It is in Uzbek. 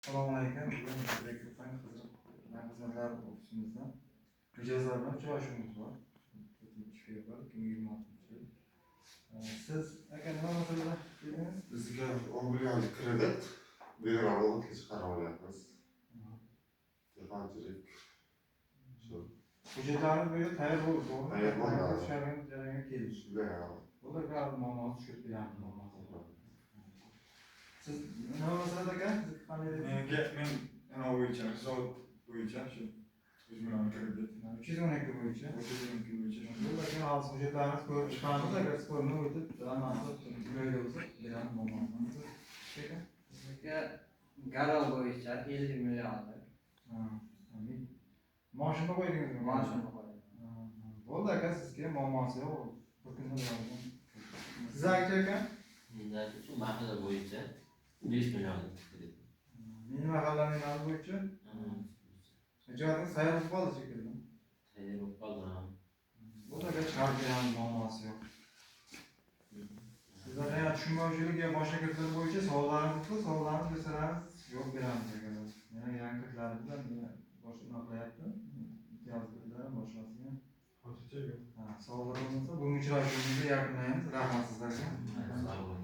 Assalomu alaykum. Bugun Direktofan xizmatlar ofisimizda mijozlar bilan uchrashuvimiz bor. 4-fevral 2026 Siz aka nima masalada keldingiz? Bizga obligatsiya kredit beralarni o'tkazib chiqaryapmiz. Dehqonchilik shu. Hujjatlarimiz bu yerda tayyor bo'ldi, to'g'rimi? Tayyor bo'ldi. Shartga jarayonga keldi. Shunday. Bularga muammo tushib beramiz muammosi. Siz nima masalada aka? Siz qanday? Men ana bo'yicha, hisob bo'yicha shu 100 million kredit. 312 bo'yicha. 312 bo'yicha. Bularga hozir hujjatlarimiz ko'rib chiqamiz, agar ko'rinib o'tib, amalda joyida bo'lsa, beramiz muammosi. Aka? Bizga garov bo'yicha 50 million. Moshina qo'ydingizmi? Mashina qo'ydim. Bo'ldi aka, sizga muammosi yo'q. Bir kunda bo'ladi. Siz aka? Menda shu mahalla bo'yicha 5 million kredit. Meni mahallaning nomi bo'yicha ijodingiz tayyor bo'lib qoldi shekilli. Tayyor bo'lib qoldim. Bo'ldi aka, chiqarib beramiz, muammosi yo'q. Sizlar yana tushunmovchilik yo boshqa kirtlar bo'yicha savollaringiz bo'lsa, savollaringizni bersangiz yo'q beramiz aka. Yana yangi kirtlar bilan boshqa nima qilyapti? Imtiyozlar boshqasi ham. Hozircha yo'q. Savollar bo'lmasa, bugungi uchrashuvimizni yakunlaymiz. Rahmat sizlarga. Sog' bo'ling.